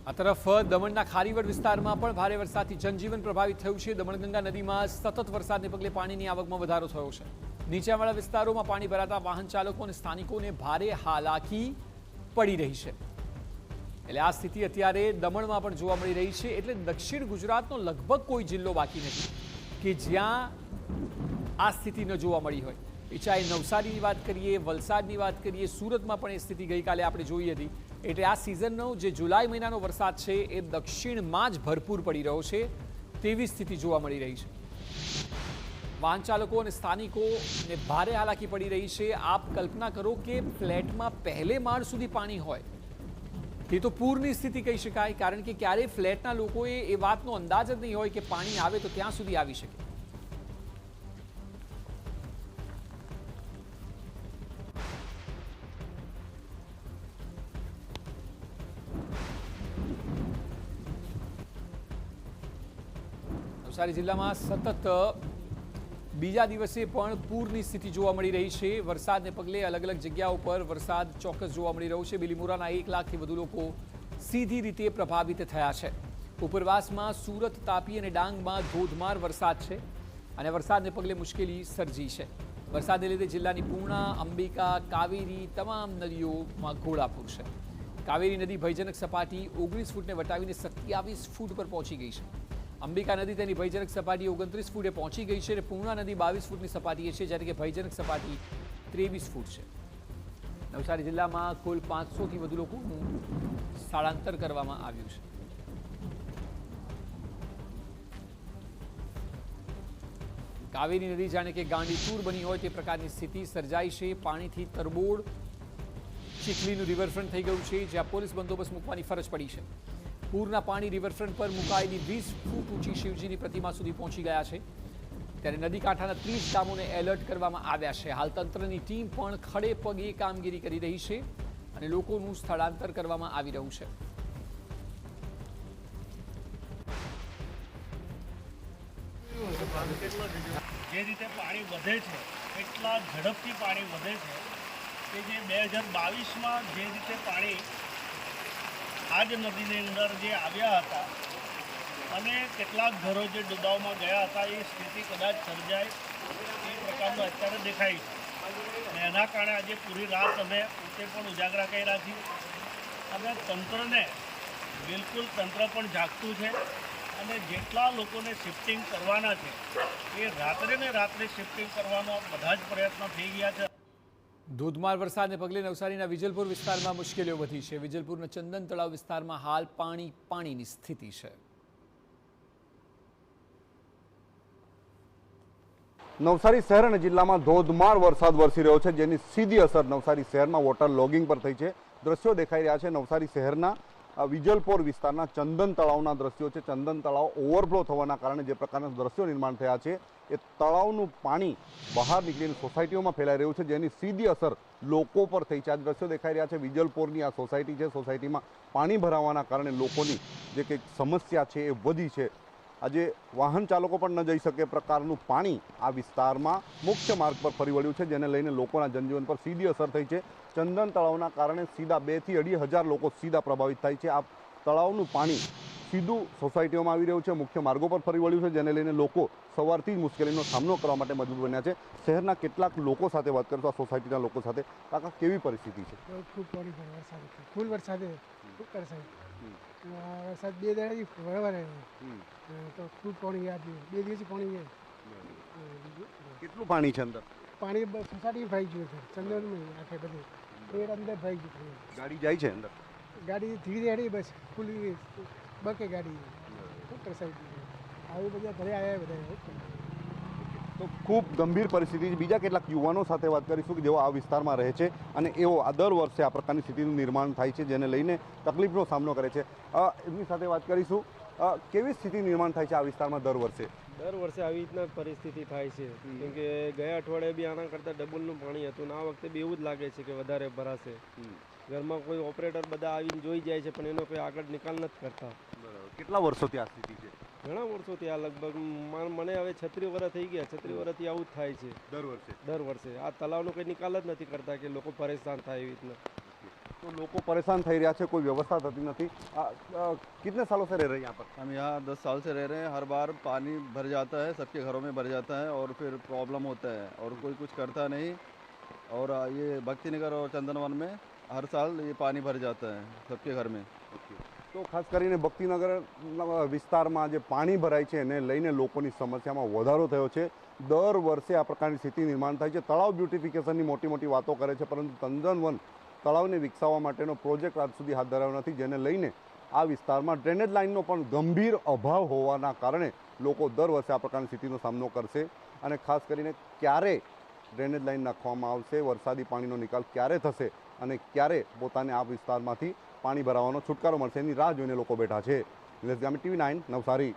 આ તરફ દમણના ખારીવડ વિસ્તારમાં પણ ભારે વરસાદથી જનજીવન પ્રભાવિત થયું છે। દમણગંગા નદીમાં સતત વરસાદને પગલે પાણીની આવકમાં વધારો થયો છે। નીચાણવાળા વિસ્તારોમાં પાણી ભરાતા વાહન ચાલકો અને સ્થાનિકોને ભારે હાલાકી પડી રહી છે। એટલે આ સ્થિતિ અત્યારે દમણમાં પણ જોવા મળી રહી છે। એટલે દક્ષિણ ગુજરાતનો લગભગ કોઈ જિલ્લો બાકી નથી કે જ્યાં આ સ્થિતિ ન જોવા મળી હોય। ચાહે નવસારીની વાત કરીએ, વલસાડની વાત કરીએ, સુરતમાં પણ એ સ્થિતિ ગઈકાલે આપણે જોઈ હતી। એટલે આ સિઝનનો જે જુલાઈ મહિનાનો વરસાદ છે એ દક્ષિણમાં જ ભરપૂર પડી રહ્યો છે તેવી સ્થિતિ જોવા મળી રહી છે। વાહન ચાલકો અને સ્થાનિકોને ભારે હાલાકી પડી રહી છે। આપ કલ્પના કરો કે ફ્લેટમાં પહેલે માળ સુધી પાણી હોય તે તો પૂરની સ્થિતિ કહી શકાય, કારણ કે ક્યારેય ફ્લેટના લોકોએ એ વાતનો અંદાજ જ નહીં હોય કે પાણી આવે તો ત્યાં સુધી આવી શકે। નવસારી જિલ્લામાં સતત બીજા દિવસે પણ પૂરની સ્થિતિ જોવા મળી રહી છે। વરસાદને પગલે અલગ અલગ જગ્યાઓ પર વરસાદ ચોક્કસ જોવા મળી રહ્યો છે। બિલીમોરાના 1 લાખથી વધુ લોકો સીધી રીતે પ્રભાવિત થયા છે। ઉપરવાસમાં, સુરત, તાપી અને ડાંગમાં ધોધમાર વરસાદ છે અને વરસાદને પગલે મુશ્કેલી સર્જી છે। વરસાદને લીધે જિલ્લાની પૂર્ણા, અંબિકા, કાવેરી તમામ નદીઓમાં ઘોડાપૂર છે। કાવેરી નદી ભયજનક સપાટી 19 ફૂટને વટાવીને 27 ફૂટ પર પહોંચી ગઈ છે। અંબિકા નદી તેની ભયજનક સપાટી 29 ફૂટે પહોંચી ગઈ છે અને પૂર્ણા નદી 22 ફૂટની સપાટીએ છે, જ્યારે કે ભયજનક સપાટી 23 ફૂટ છે। નવસારી જિલ્લામાં કુલ 500થી વધુ લોકોનું સ્થળાંતર કરવામાં આવ્યું છે। કાવેરી નદી જાણે કે ગાંડીતુર બની હોય તે પ્રકારની સ્થિતિ સર્જાઈ છે। પાણીથી તરબોળ ચીખલીનું રિવરફ્રન્ટ થઈ ગયું છે, જ્યાં પોલીસ બંદોબસ્ત મૂકવાની ફરજ પડી છે। પૂરના પાણી રિવરફ્રન્ટ પર મુકાયેલી 20 ફૂટ ઊંચી શિવજીની પ્રતિમા સુધી પહોંચી ગયા છે, ત્યારે નદી કાંઠાના 30 ગામોને એલર્ટ કરવામાં આવ્યા છે। હાલ તંત્રની ટીમ પણ ખડે પગે કામગીરી કરી રહી છે અને લોકોનું સ્થળાંતર કરવામાં આવી રહ્યું છે। જે રીતે પાણી વધે છે એટલા ઝડપથી પાણી વધે છે કે જે 2022માં જે રીતે પાણી આ જ નદીની અંદર જે આવ્યા હતા અને કેટલાક ઘરો જે ડૂબાવમાં ગયા હતા એ સ્થિતિ કદાચ સર્જાય એ પ્રકારનું અત્યારે દેખાય છે અને એના કારણે આજે પૂરી રાત અમે પોતે પણ ઉજાગરા કર્યા છીએ અને તંત્રને બિલકુલ તંત્ર પણ જાગતું છે અને જેટલા લોકોને શિફ્ટિંગ કરવાના છે એ રાત્રે ને રાત્રે શિફ્ટિંગ કરવાનો બધા જ પ્રયત્નો થઈ ગયા છે। ધોધમાર વરસાદને પગલે નવસારીના વિજલપુર વિસ્તારમાં મુશ્કેલીઓ વધી છે। વિજલપુરના ચંદન તળાવ વિસ્તારમાં હાલ પાણીની સ્થિતિ છે। નવસારી શહેર અને જિલ્લામાં ધોધમાર વરસાદ વરસી રહ્યો છે, જેની સીધી અસર નવસારી શહેરમાં વોટર લોગિંગ પર થઈ છે। દ્રશ્યો દેખાઈ રહ્યા છે નવસારી શહેરના વિજલપોર વિસ્તારના ચંદન તળાવના દ્રશ્યો છે। ચંદન તળાવ ઓવરફ્લો થવાના કારણે જે પ્રકારના દ્રશ્યો નિર્માણ થયા છે એ તળાવનું પાણી બહાર નીકળીને સોસાયટીઓમાં ફેલાઈ રહ્યું છે, જેની સીધી અસર લોકો પર થઈ છે। આ દ્રશ્યો દેખાઈ રહ્યા છે વિજલપોરની આ સોસાયટી છે। સોસાયટીમાં પાણી ભરાવાના કારણે લોકોની જે કંઈક સમસ્યા છે એ વધી છે। આજે વાહન ચાલકો પણ ન જઈ શકે પ્રકારનું પાણી આ વિસ્તારમાં મુખ્ય માર્ગ પર ફરી વળ્યું છે, જેને લઈને લોકોના જનજીવન પર સીધી અસર થઈ છે। ચંદન તળાવના કારણે સીધા 2 થી 2,500 લોકો સીધા પ્રભાવિત થાય છે। આ તળાવનું પાણી સીધું સોસાયટીઓમાં આવી રહ્યું છે, મુખ્ય માર્ગો પર ફરી વળ્યું છે, જેને લઈને લોકો સવારથી જ મુશ્કેલીનો સામનો કરવા માટે મજબૂર બન્યા છે। શહેરના કેટલાક લોકો સાથે વાત કરતો આ સોસાયટીના લોકો સાથે, કાકા કેવી પરિસ્થિતિ છે? ખૂબ પાણી ફૂલ વરસાદે ખૂબ વરસાદ 2 દાડાથી બરાબર તો ખૂબ પાણી યાદ 2 દિવસથી પાણી કેટલું પાણી છે અંદર? પાણી સોસાયટી ભરાઈ ગયું છે, ચંદન આખે બધે પેડ અંદર ભરાઈ ગયું। ગાડી જાય છે અંદર? ગાડી ધીરે ધીરે બસ ફૂલ બકે ગાડી ખૂબ વરસાદ આવી બધા ઘરે આવ્યા બધા। તો ખૂબ ગંભીર પરિસ્થિતિ છે। બીજા કેટલાક યુવાનો સાથે વાત કરીશું કે જેઓ આ વિસ્તારમાં રહે છે અને એઓ આ દર વર્ષે આ પ્રકારની સ્થિતિનું નિર્માણ થાય છે, જેને લઈને તકલીફનો સામનો કરે છે। એમની સાથે વાત કરીશું। કેવી સ્થિતિ નિર્માણ થાય છે આ વિસ્તારમાં દર વર્ષે? દર વર્ષે આવી રીતના પરિસ્થિતિ થાય છે, કેમ કે ગયા અઠવાડિયે બી આના કરતાં ડબલનું પાણી હતું ને આ વખતે બી એવું જ લાગે છે કે વધારે ભરાશે। ઘરમાં કોઈ ઓપરેટર બધા આવીને જોઈ જાય છે પણ એનો કોઈ આગળ નિકાલ નથી કરતા। કેટલા વર્ષોથી આ સ્થિતિ છે? ઘણા વર્ષોથી આ લગભગ મને હવે 36 વર્ષ થઈ ગયા। 36 વર્ષથી આવું જ થાય છે દર વર્ષે? દર વર્ષે આ તલાવનો કોઈ નિકાલ જ નથી કરતા કે લોકો પરેશાન થાય એવી રીતના। तो लोग परेशान થઈ રહ્યા છે, કોઈ વ્યવસ્થા થતી નથી। कितने सालों से रह रहे हैं यहाँ पर? हम यहाँ 10 साल से रह रहे हैं। हर बार पानी भर जाता है, सबके घरों में भर जाता है और फिर प्रॉब्लम होता है और कोई कुछ करता नहीं। और ये भक्ति नगर और चंदनवन में हर साल ये पानी भर जाता है सबके घर में। તો ખાસ કરીને ભક્તિનગર વિસ્તારમાં જે પાણી ભરાય છે એને લઈને લોકોની સમસ્યામાં વધારો થયો છે। દર વર્ષે આ પ્રકારની સ્થિતિ નિર્માણ થાય છે। તળાવ બ્યુટિફિકેશનની મોટી મોટી વાતો કરે છે, પરંતુ ચંદનવન તળાવને વિકસાવવા માટેનો પ્રોજેક્ટ આજ સુધી હાથ ધરાયો નથી, જેને લઈને આ વિસ્તારમાં ડ્રેનેજ લાઇનનો પણ ગંભીર અભાવ હોવાના કારણે લોકો દર વર્ષે આ પ્રકારની સ્થિતિનો સામનો કરશે। અને ખાસ કરીને ક્યારે ડ્રેનેજ લાઇન નાખવામાં આવશે, વરસાદી પાણીનો નિકાલ ક્યારે થશે અને ક્યારે પોતાને આ વિસ્તારમાંથી પાણી ભરાવાનો છુટકારો મળશે એની રાહ જોઈને લોકો બેઠા છે। નિલેશ ગામી, TV9 નવસારી।